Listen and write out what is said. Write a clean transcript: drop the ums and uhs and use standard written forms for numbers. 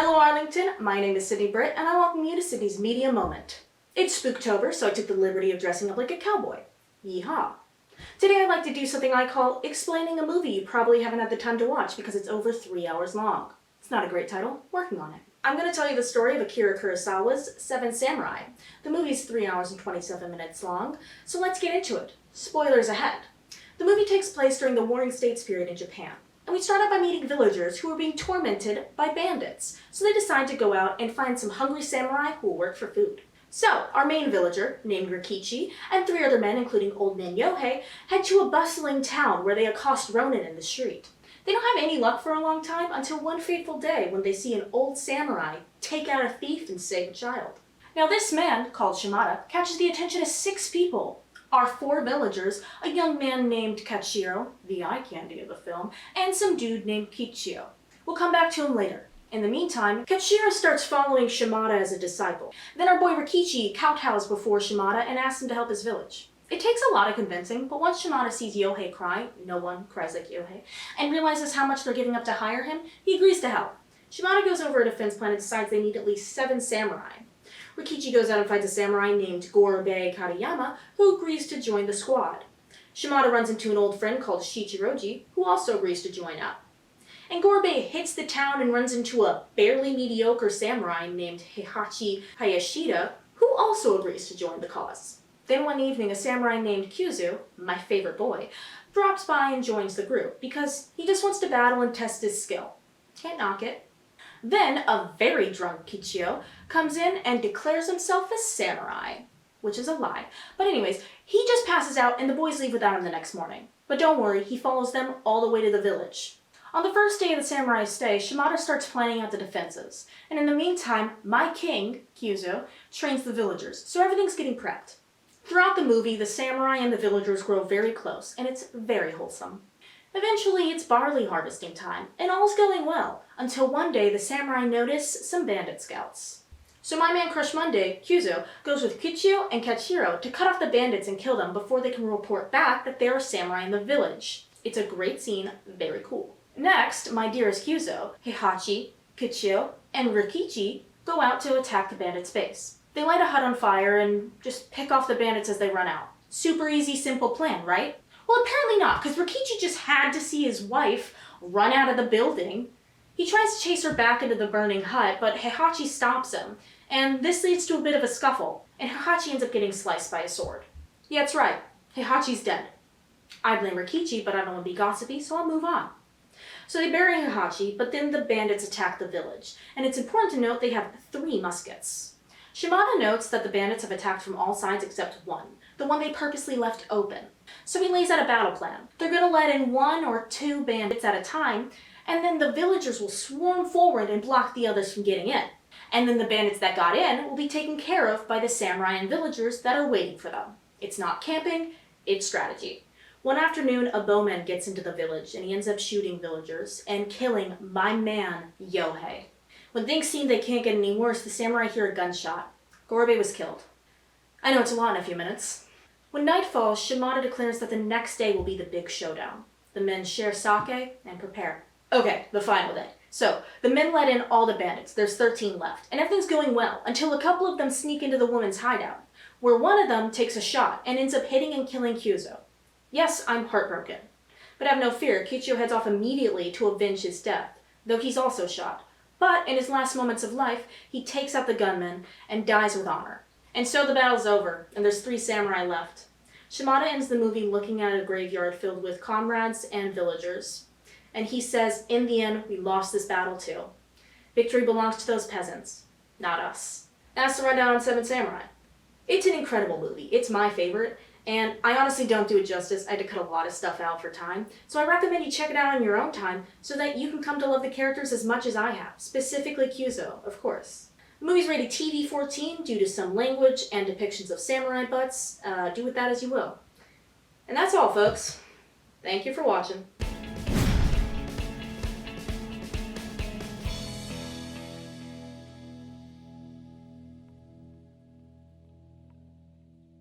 Hello Arlington, my name is Sydney Britt and I welcome you to Sydney's Media Moment. It's Spooktober, so I took the liberty of dressing up like a cowboy. Yeehaw. Today I'd like to do something I call explaining a movie you probably haven't had the time to watch because it's over 3 hours long. It's not a great title, working on it. I'm going to tell you the story of Akira Kurosawa's Seven Samurai. The movie's 3 hours and 27 minutes long, so let's get into it. Spoilers ahead. The movie takes place during the Warring States period in Japan. And we start out by meeting villagers who are being tormented by bandits. So they decide to go out and find some hungry samurai who will work for food. So, our main villager, named Rikichi, and 3 other men, including Old Man Yohei, head to a bustling town where they accost Ronin in the street. They don't have any luck for a long time until one fateful day when they see an old samurai take out a thief and save a child. Now this man, called Shimada, catches the attention of 6 people. Our 4 villagers, a young man named Kachiro, the eye candy of the film, and some dude named Kichio. We'll come back to him later. In the meantime, Kachiro starts following Shimada as a disciple. Then our boy Rikichi kowtows before Shimada and asks him to help his village. It takes a lot of convincing, but once Shimada sees Yohei cry, no one cries like Yohei, and realizes how much they're giving up to hire him, he agrees to help. Shimada goes over a defense plan and decides they need at least 7 samurai. Rikichi goes out and finds a samurai named Gorobei Kariyama, who agrees to join the squad. Shimada runs into an old friend called Shichiroji, who also agrees to join up. And Gorobei hits the town and runs into a barely mediocre samurai named Heihachi Hayashida, who also agrees to join the cause. Then one evening, a samurai named Kyuzu, my favorite boy, drops by and joins the group because he just wants to battle and test his skill. Can't knock it. Then a very drunk Kichio comes in and declares himself a samurai, which is a lie. But anyways, he just passes out and the boys leave without him the next morning. But don't worry, he follows them all the way to the village. On the first day of the samurai's stay, Shimada starts planning out the defenses. And in the meantime, my king, Kyuzo, trains the villagers, so everything's getting prepped. Throughout the movie, the samurai and the villagers grow very close, and it's very wholesome. Eventually, it's barley harvesting time, and all's going well, until one day the samurai notice some bandit scouts. So my man Crush Monday, Kyuzo, goes with Kichio and Kachiro to cut off the bandits and kill them before they can report back that there are samurai in the village. It's a great scene, very cool. Next, my dearest Kyuzo, Heihachi, Kichio, and Rikichi go out to attack the bandits' base. They light a hut on fire and just pick off the bandits as they run out. Super easy, simple plan, right? Well, apparently not, because Rikichi just had to see his wife run out of the building. He tries to chase her back into the burning hut, but Heihachi stops him, and this leads to a bit of a scuffle, and Heihachi ends up getting sliced by a sword. Yeah, that's right, Heihachi's dead. I blame Rikichi, but I don't want to be gossipy, so I'll move on. So they bury Heihachi, but then the bandits attack the village, and it's important to note they have 3 muskets. Shimada notes that the bandits have attacked from all sides except one, the one they purposely left open. So he lays out a battle plan. They're going to let in 1 or 2 bandits at a time, and then the villagers will swarm forward and block the others from getting in. And then the bandits that got in will be taken care of by the samurai and villagers that are waiting for them. It's not camping, it's strategy. One afternoon, a bowman gets into the village, and he ends up shooting villagers and killing my man, Yohei. When things seem they can't get any worse, the samurai hear a gunshot. Gorobei was killed. I know it's a lot in a few minutes. When night falls, Shimada declares that the next day will be the big showdown. The men share sake and prepare. Okay, the final day. So, the men let in all the bandits. There's 13 left, and everything's going well until a couple of them sneak into the woman's hideout, where one of them takes a shot and ends up hitting and killing Kyuzo. Yes, I'm heartbroken. But have no fear, Kichio heads off immediately to avenge his death, though he's also shot. But in his last moments of life, he takes out the gunman and dies with honor. And so the battle's over, and there's 3 samurai left. Shimada ends the movie looking at a graveyard filled with comrades and villagers. And he says, in the end, we lost this battle too. Victory belongs to those peasants, not us. That's the rundown on Seven Samurai. It's an incredible movie. It's my favorite, and I honestly don't do it justice. I had to cut a lot of stuff out for time. So I recommend you check it out on your own time so that you can come to love the characters as much as I have, specifically Kyuzo, of course. The movie's rated TV-14 due to some language and depictions of samurai butts. Do with that as you will. And that's all, folks. Thank you for watching.